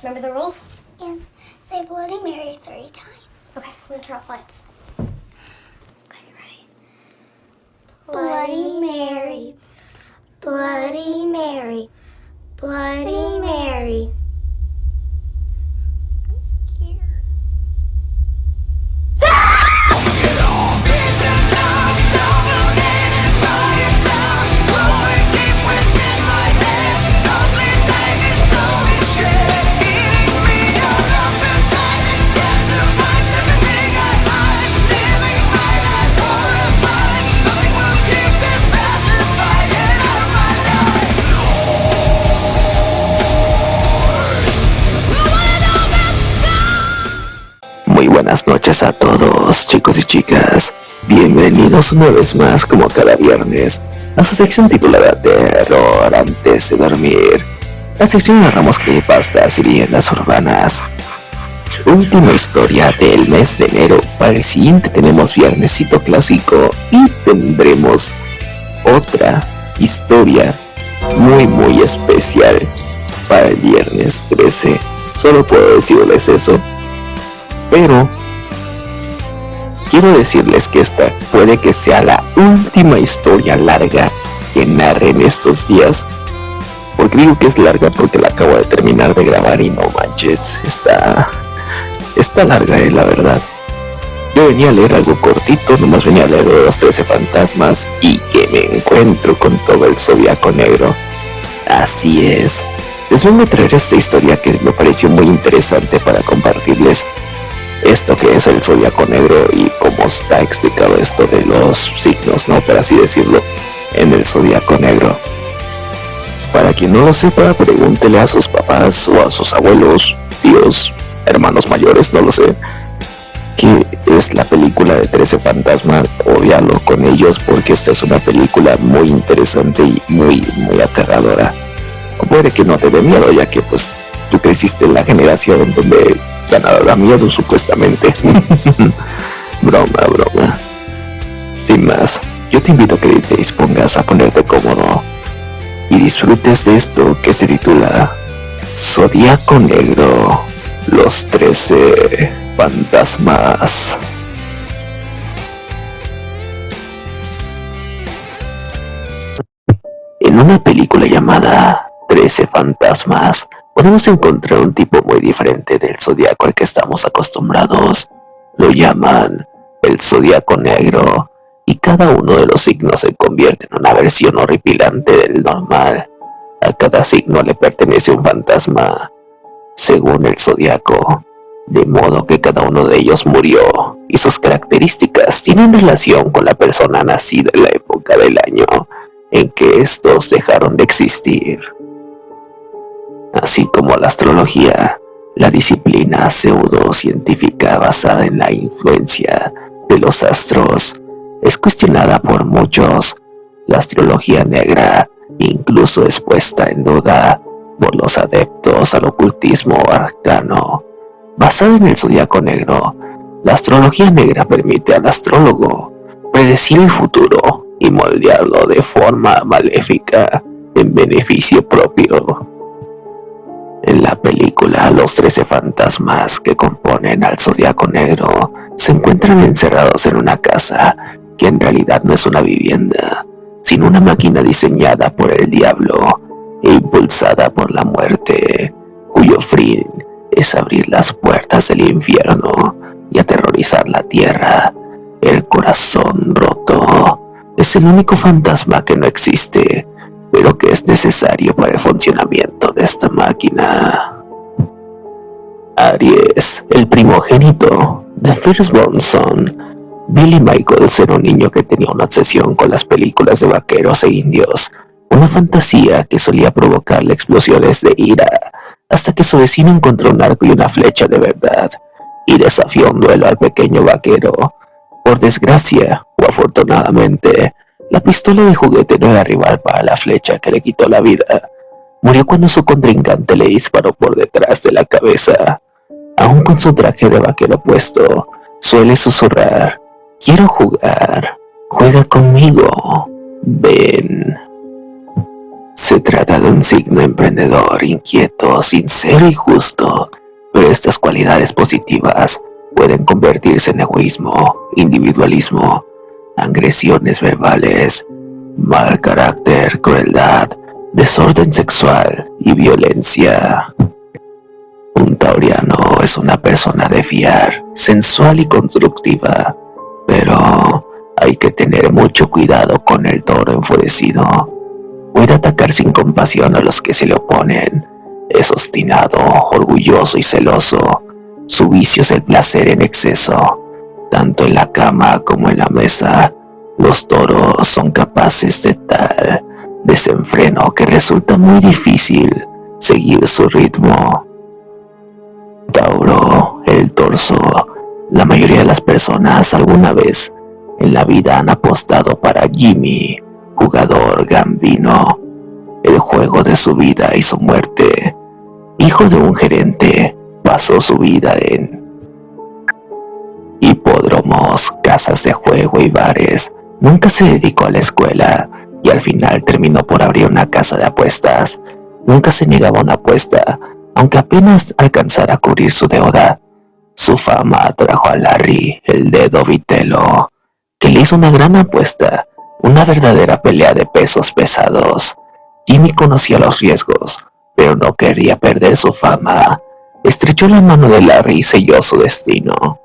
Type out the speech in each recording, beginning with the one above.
Remember the rules? Yes. Say Bloody Mary 3 times. Okay, I'm gonna turn off lights. Okay, ready? Bloody Mary, Bloody Mary, Bloody Mary. I'm scared. Muy buenas noches a todos, chicos y chicas. Bienvenidos una vez más, como cada viernes, a su sección titulada Terror antes de dormir. La sección narramos creepypastas y leyendas urbanas. Última historia del mes de enero. Para el siguiente tenemos viernesito clásico y tendremos otra historia muy especial para el viernes 13. Solo puedo decirles eso. Pero quiero decirles que esta puede que sea la última historia larga que narre en estos días. Porque digo que es larga porque la acabo de terminar de grabar y no manches, está larga, la verdad. Yo venía a leer algo cortito, nomás venía a leer de los 13 fantasmas y que me encuentro con todo el zodiaco negro. Así es, les vengo a traer esta historia que me pareció muy interesante para compartirles esto que es el zodiaco negro y cómo está explicado esto de los signos, ¿no? Por así decirlo, en el zodiaco negro. Para quien no lo sepa, pregúntele a sus papás o a sus abuelos, tíos, hermanos mayores, no lo sé, que es la película de 13 fantasmas, o véalo con ellos porque esta es una película muy interesante y muy aterradora. O puede que no te dé miedo, ya que pues tú creciste en la generación donde ya nada da miedo, supuestamente. Broma. Sin más, yo te invito a que te dispongas a ponerte cómodo y disfrutes de esto que se titula Zodiaco Negro, los 13 fantasmas. En una película llamada 13 fantasmas, podemos encontrar un tipo muy diferente del zodiaco al que estamos acostumbrados. Lo llaman el zodiaco negro, y cada uno de los signos se convierte en una versión horripilante del normal. A cada signo le pertenece un fantasma, según el zodiaco, de modo que cada uno de ellos murió, y sus características tienen relación con la persona nacida en la época del año en que estos dejaron de existir. Así como la astrología, la disciplina pseudocientífica basada en la influencia de los astros, es cuestionada por muchos. La astrología negra incluso es puesta en duda por los adeptos al ocultismo arcano. Basada en el zodiaco negro, la astrología negra permite al astrólogo predecir el futuro y moldearlo de forma maléfica en beneficio propio. En la película, los 13 fantasmas que componen al zodiaco negro se encuentran encerrados en una casa que en realidad no es una vivienda, sino una máquina diseñada por el diablo e impulsada por la muerte, cuyo fin es abrir las puertas del infierno y aterrorizar la tierra. El corazón roto es el único fantasma que no existe, pero que es necesario para el funcionamiento de esta máquina. Aries, el primogénito, The Firstborn Son. Billy Michaels era un niño que tenía una obsesión con las películas de vaqueros e indios, una fantasía que solía provocarle explosiones de ira, hasta que su vecino encontró un arco y una flecha de verdad, y desafió un duelo al pequeño vaquero. Por desgracia, o afortunadamente, la pistola de juguete no era rival para la flecha que le quitó la vida. Murió cuando su contrincante le disparó por detrás de la cabeza. Aún con su traje de vaquero puesto, suele susurrar: «Quiero jugar, juega conmigo, ven». Se trata de un signo emprendedor, inquieto, sincero y justo, pero estas cualidades positivas pueden convertirse en egoísmo, individualismo, agresiones verbales, mal carácter, crueldad, desorden sexual y violencia. Un tauriano es una persona de fiar, sensual y constructiva, pero hay que tener mucho cuidado con el toro enfurecido. Puede atacar sin compasión a los que se le oponen. Es obstinado, orgulloso y celoso. Su vicio es el placer en exceso. Tanto en la cama como en la mesa, los toros son capaces de tal desenfreno que resulta muy difícil seguir su ritmo. Tauro, el torso. La mayoría de las personas alguna vez en la vida han apostado para Jimmy, jugador gambino, el juego de su vida y su muerte. Hijo de un gerente, pasó su vida en hipódromos, casas de juego y bares. Nunca se dedicó a la escuela y al final terminó por abrir una casa de apuestas. Nunca se negaba a una apuesta, aunque apenas alcanzara a cubrir su deuda. Su fama atrajo a Larry, el dedo vitelo, que le hizo una gran apuesta, una verdadera pelea de pesos pesados. Jimmy conocía los riesgos, pero no quería perder su fama. Estrechó la mano de Larry y selló su destino.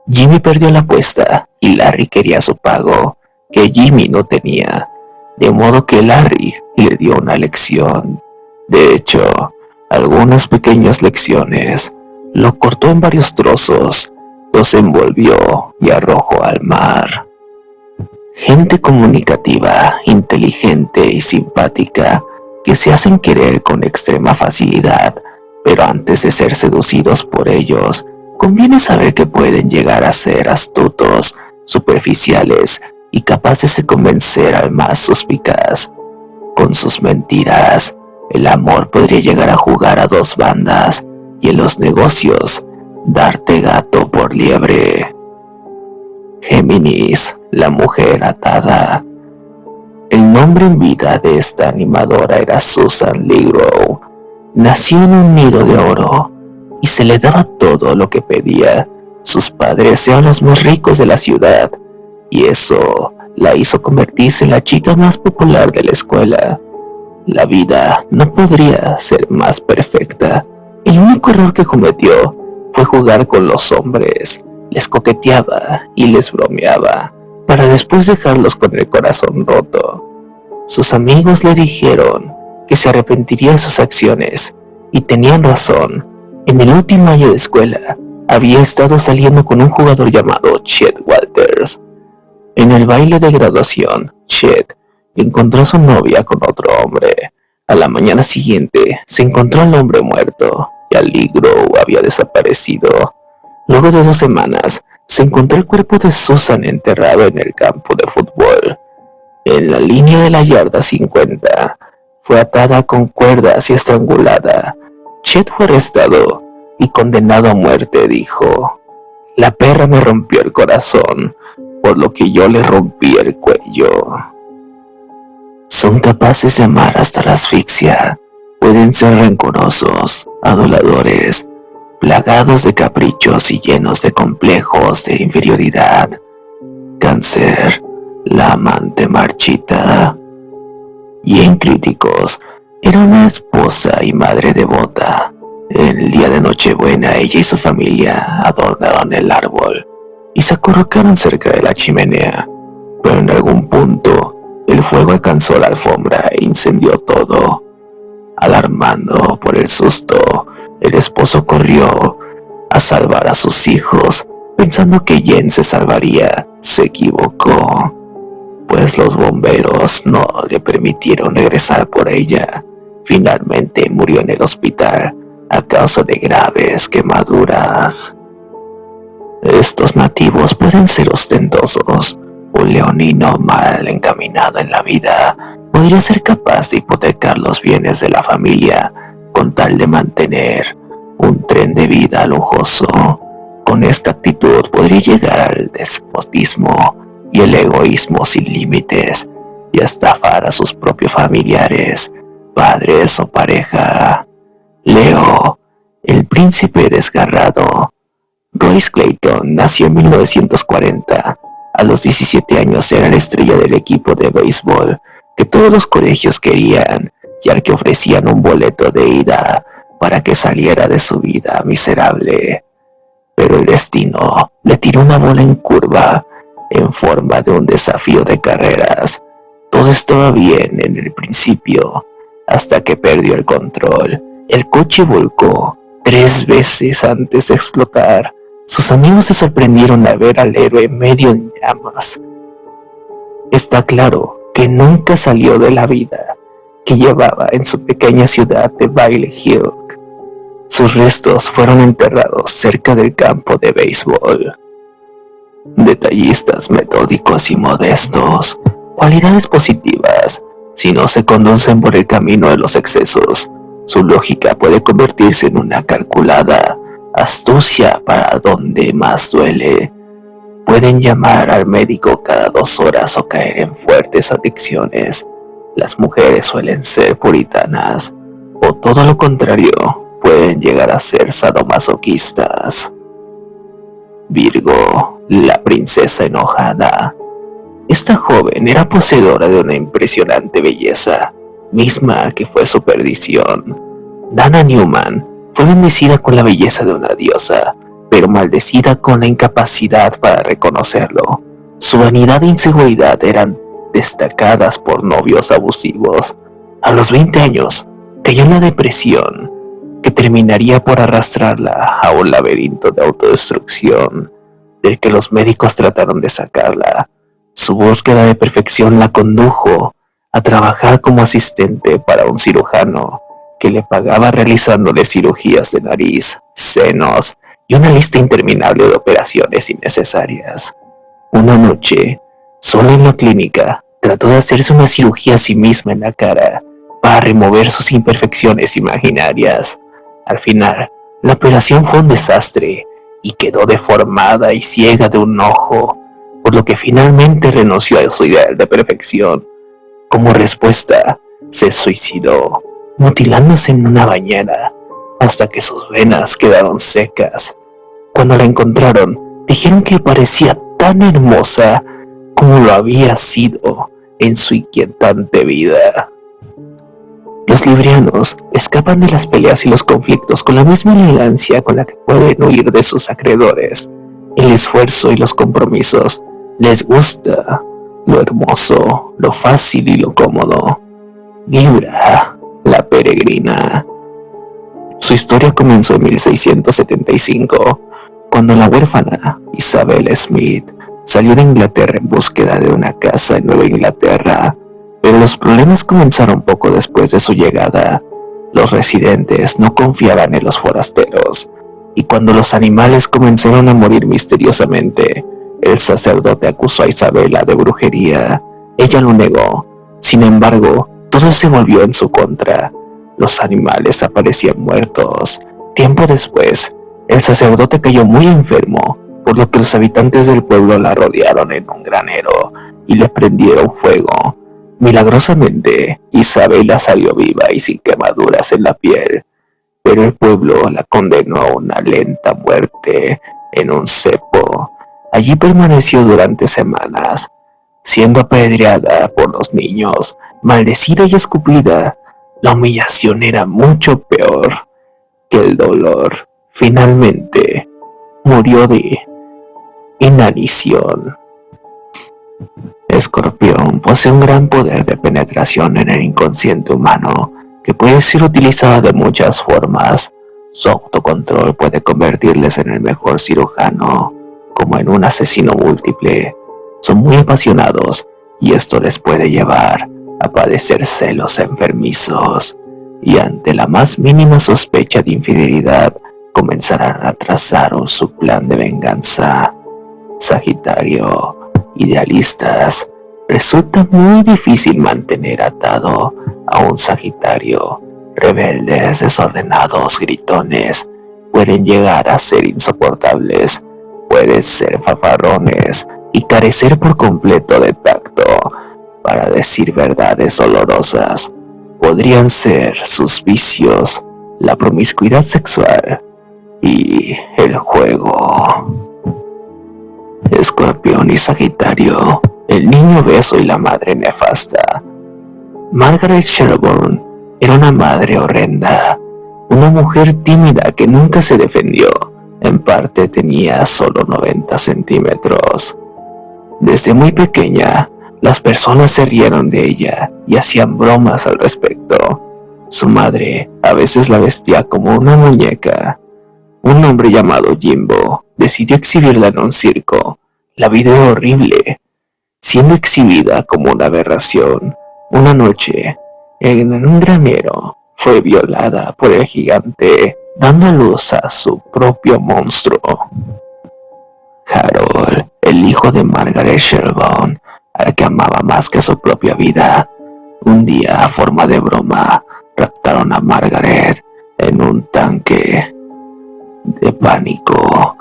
Jimmy perdió la apuesta y Larry quería su pago, que Jimmy no tenía, de modo que Larry le dio una lección. De hecho, algunas pequeñas lecciones. Lo cortó en varios trozos, los envolvió y arrojó al mar. Gente comunicativa, inteligente y simpática que se hacen querer con extrema facilidad, pero antes de ser seducidos por ellos, conviene saber que pueden llegar a ser astutos, superficiales y capaces de convencer al más suspicaz. Con sus mentiras, el amor podría llegar a jugar a dos bandas y en los negocios darte gato por liebre. Géminis, la mujer atada. El nombre en vida de esta animadora era Susan Legrow. Nació en un nido de oro y se le daba todo lo que pedía. Sus padres eran los más ricos de la ciudad y eso la hizo convertirse en la chica más popular de la escuela. La vida no podría ser más perfecta. El único error que cometió fue jugar con los hombres. Les coqueteaba y les bromeaba, para después dejarlos con el corazón roto. Sus amigos le dijeron que se arrepentiría de sus acciones, y tenían razón. En el último año de escuela, había estado saliendo con un jugador llamado Chet Walters. En el baile de graduación, Chet encontró a su novia con otro hombre. A la mañana siguiente, se encontró al hombre muerto, y Legrow había desaparecido. Luego de 2 semanas, se encontró el cuerpo de Susan enterrado en el campo de fútbol. En la línea de la yarda 50, fue atada con cuerdas y estrangulada. Chet fue arrestado y condenado a muerte, dijo: "La perra me rompió el corazón, por lo que yo le rompí el cuello". Son capaces de amar hasta la asfixia. Pueden ser rencorosos, aduladores, plagados de caprichos y llenos de complejos de inferioridad. Cáncer, la amante marchita. Bien críticos, era una esposa y madre devota. El día de Nochebuena, ella y su familia adornaron el árbol y se acurrucaron cerca de la chimenea, pero en algún punto el fuego alcanzó la alfombra e incendió todo. Alarmado por el susto, el esposo corrió a salvar a sus hijos, pensando que Jen se salvaría. Se equivocó, pues los bomberos no le permitieron regresar por ella. Finalmente murió en el hospital a causa de graves quemaduras. Estos nativos pueden ser ostentosos. Un leonino mal encaminado en la vida podría ser capaz de hipotecar los bienes de la familia con tal de mantener un tren de vida lujoso. Con esta actitud podría llegar al despotismo y el egoísmo sin límites y estafar a sus propios familiares. padres o pareja. Leo, el príncipe desgarrado. Royce Clayton nació en 1940. A los 17 años era la estrella del equipo de béisbol que todos los colegios querían y al que ofrecían un boleto de ida para que saliera de su vida miserable. Pero el destino le tiró una bola en curva en forma de un desafío de carreras. Todo estaba bien en el principio, hasta que perdió el control. El coche volcó 3 veces antes de explotar. Sus amigos se sorprendieron al ver al héroe medio en llamas. Está claro que nunca salió de la vida que llevaba en su pequeña ciudad de Bailey Hill. Sus restos fueron enterrados cerca del campo de béisbol. Detallistas, metódicos y modestos, cualidades positivas. Si no se conducen por el camino de los excesos, su lógica puede convertirse en una calculada astucia para donde más duele. Pueden llamar al médico cada 2 horas o caer en fuertes adicciones. Las mujeres suelen ser puritanas, o todo lo contrario, pueden llegar a ser sadomasoquistas. Virgo, la princesa enojada. Esta joven era poseedora de una impresionante belleza, misma que fue su perdición. Dana Newman fue bendecida con la belleza de una diosa, pero maldecida con la incapacidad para reconocerlo. Su vanidad e inseguridad eran destacadas por novios abusivos. A los 20 años, cayó en la depresión, que terminaría por arrastrarla a un laberinto de autodestrucción, del que los médicos trataron de sacarla. Su búsqueda de perfección la condujo a trabajar como asistente para un cirujano que le pagaba realizándole cirugías de nariz, senos y una lista interminable de operaciones innecesarias. Una noche, sola en la clínica, trató de hacerse una cirugía a sí misma en la cara para remover sus imperfecciones imaginarias. Al final, la operación fue un desastre y quedó deformada y ciega de un ojo, por lo que finalmente renunció a su ideal de perfección. Como respuesta, se suicidó, mutilándose en una bañera hasta que sus venas quedaron secas. Cuando la encontraron, dijeron que parecía tan hermosa como lo había sido en su inquietante vida. Los librianos escapan de las peleas y los conflictos con la misma elegancia con la que pueden huir de sus acreedores. El esfuerzo y los compromisos les gusta lo hermoso, lo fácil y lo cómodo. Libra, la peregrina. Su historia comenzó en 1675, cuando la huérfana Isabel Smith salió de Inglaterra en búsqueda de una casa en Nueva Inglaterra, pero los problemas comenzaron poco después de su llegada. Los residentes no confiaban en los forasteros, y cuando los animales comenzaron a morir misteriosamente, el sacerdote acusó a Isabela de brujería. Ella lo negó. Sin embargo, todo se volvió en su contra. Los animales aparecían muertos. Tiempo después, el sacerdote cayó muy enfermo, por lo que los habitantes del pueblo la rodearon en un granero y le prendieron fuego. Milagrosamente, Isabela salió viva y sin quemaduras en la piel, pero el pueblo la condenó a una lenta muerte en un cepo. Allí permaneció durante semanas, siendo apedreada por los niños, maldecida y escupida. La humillación era mucho peor que el dolor. Finalmente, murió de inanición. Escorpión posee un gran poder de penetración en el inconsciente humano que puede ser utilizado de muchas formas. Su autocontrol puede convertirles en el mejor cirujano, como en un asesino múltiple. Son muy apasionados y esto les puede llevar a padecer celos enfermizos, y ante la más mínima sospecha de infidelidad comenzarán a trazar su plan de venganza. Sagitario, idealistas. Resulta muy difícil mantener atado a un Sagitario. Rebeldes, desordenados, gritones, pueden llegar a ser insoportables. Pueden ser fanfarrones y carecer por completo de tacto para decir verdades dolorosas. podrían ser sus vicios, la promiscuidad sexual y el juego. Escorpión y Sagitario, el niño obeso y la madre nefasta. Margaret Sherborne era una madre horrenda, una mujer tímida que nunca se defendió. En parte tenía solo 90 centímetros. Desde muy pequeña, las personas se rieron de ella y hacían bromas al respecto. Su madre a veces la vestía como una muñeca. Un hombre llamado Jimbo decidió exhibirla en un circo. La video horrible, siendo exhibida como una aberración. Una noche, en un granero, fue violada por el gigante, dando a luz a su propio monstruo. Harold, el hijo de Margaret Sherborne, al que amaba más que su propia vida, un día, a forma de broma, raptaron a Margaret en un tanque. De pánico,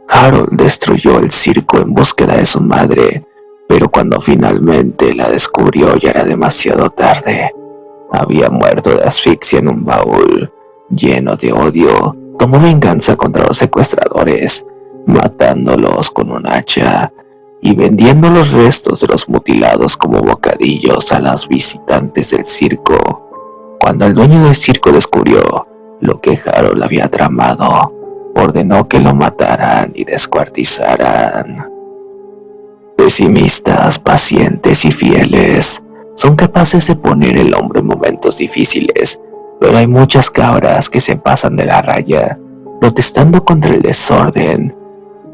Harold destruyó el circo en búsqueda de su madre, pero cuando finalmente la descubrió ya era demasiado tarde. Había muerto de asfixia en un baúl. Lleno de odio, tomó venganza contra los secuestradores, matándolos con un hacha y vendiendo los restos de los mutilados como bocadillos a los visitantes del circo. Cuando el dueño del circo descubrió lo que Harold había tramado, ordenó que lo mataran y descuartizaran. Pesimistas, pacientes y fieles son capaces de poner el hombro en momentos difíciles, pero hay muchas cabras que se pasan de la raya, protestando contra el desorden,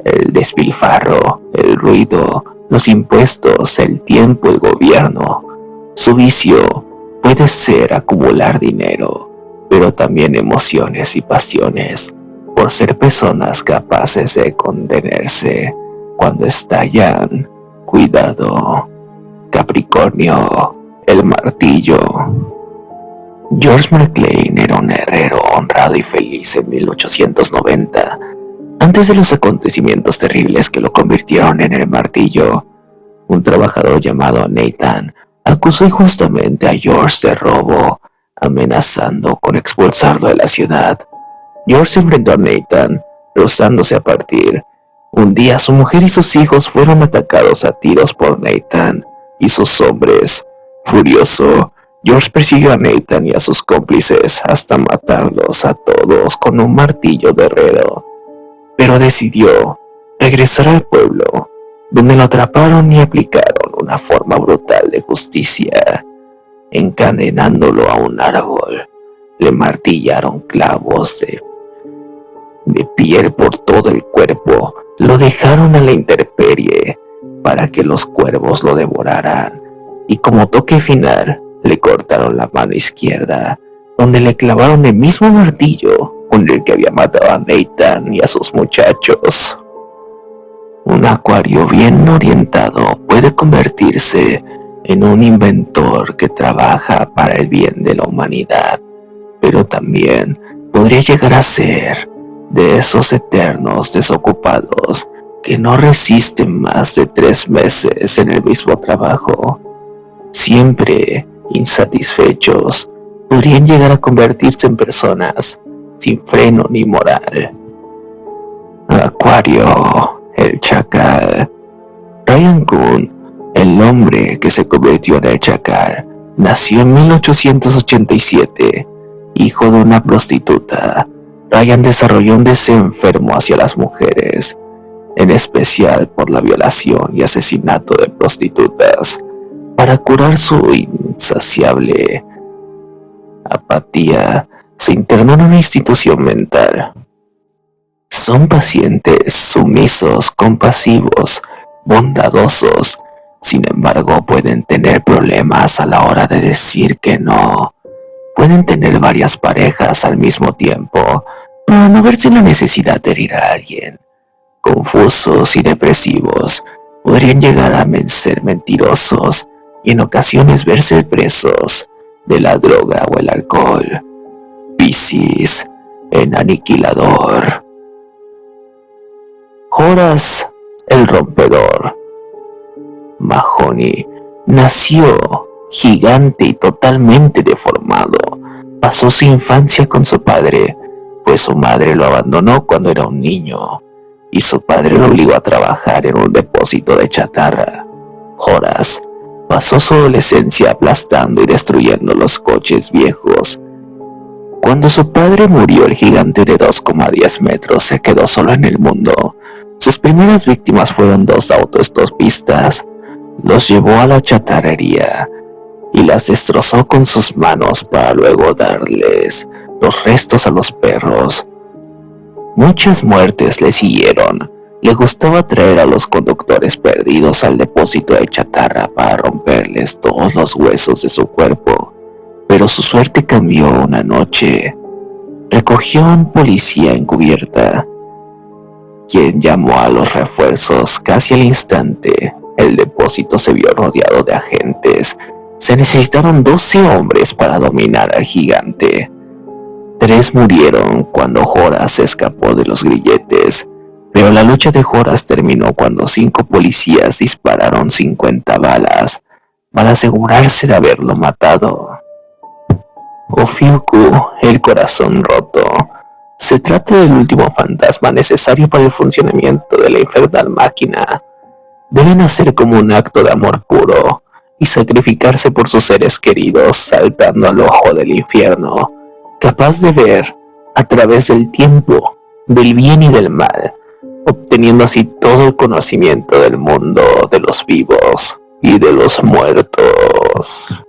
el despilfarro, el ruido, los impuestos, el tiempo, el gobierno. Su vicio puede ser acumular dinero, pero también emociones y pasiones, por ser personas capaces de contenerse cuando estallan. Cuidado. Capricornio, el martillo. George McLean era un herrero honrado y feliz en 1890, antes de los acontecimientos terribles que lo convirtieron en el martillo. Un trabajador llamado Nathan acusó injustamente a George de robo, amenazando con expulsarlo de la ciudad. George se enfrentó a Nathan, rehusándose a partir. Un día su mujer y sus hijos fueron atacados a tiros por Nathan y sus hombres. Furioso, George persiguió a Nathan y a sus cómplices hasta matarlos a todos con un martillo de herrero. Pero decidió regresar al pueblo, donde lo atraparon y aplicaron una forma brutal de justicia. Encadenándolo a un árbol, le martillaron clavos de piel por todo el cuerpo. Lo dejaron a la intemperie para que los cuervos lo devoraran, y como toque final le cortaron la mano izquierda, donde le clavaron el mismo martillo con el que había matado a Nathan y a sus muchachos. Un acuario bien orientado puede convertirse en un inventor que trabaja para el bien de la humanidad, pero también podría llegar a ser de esos eternos desocupados que no resisten más de 3 meses en el mismo trabajo. Siempre insatisfechos, podrían llegar a convertirse en personas sin freno ni moral. Acuario, el chacal. Ryan Kuhn, el hombre que se convirtió en el chacal, nació en 1887, hijo de una prostituta. Ryan desarrolló un deseo enfermo hacia las mujeres, en especial por la violación y asesinato de prostitutas. Para curar su insaciable apatía, se internó en una institución mental. Son pacientes, sumisos, compasivos, bondadosos. Sin embargo, pueden tener problemas a la hora de decir que no. Pueden tener varias parejas al mismo tiempo, pero no verse la necesidad de herir a alguien. Confusos y depresivos, podrían llegar a ser mentirosos y en ocasiones verse presos de la droga o el alcohol. Piscis, el aniquilador. Horace, el rompedor. Mahoney nació gigante y totalmente deformado, pasó su infancia con su padre, pues su madre lo abandonó cuando era un niño y su padre lo obligó a trabajar en un depósito de chatarra. Horace pasó su adolescencia aplastando y destruyendo los coches viejos. Cuando su padre murió, el gigante de 2,10 metros se quedó solo en el mundo. Sus primeras víctimas fueron 2 autoestopistas. Los llevó a la chatarrería y las destrozó con sus manos para luego darles los restos a los perros. Muchas muertes le siguieron. Le gustaba traer a los conductores perdidos al depósito de chatarra para romperles todos los huesos de su cuerpo. Pero su suerte cambió una noche. Recogió a un policía encubierta, quien llamó a los refuerzos. Casi al instante, el depósito se vio rodeado de agentes. Se necesitaron 12 hombres para dominar al gigante. 3 murieron cuando Horace escapó de los grilletes, pero la lucha de Horace terminó cuando 5 policías dispararon 50 balas para asegurarse de haberlo matado. Ofiuku, el corazón roto. Se trata del último fantasma necesario para el funcionamiento de la infernal máquina. Deben hacer como un acto de amor puro y sacrificarse por sus seres queridos, saltando al ojo del infierno, capaz de ver a través del tiempo, del bien y del mal, obteniendo así todo el conocimiento del mundo de los vivos y de los muertos.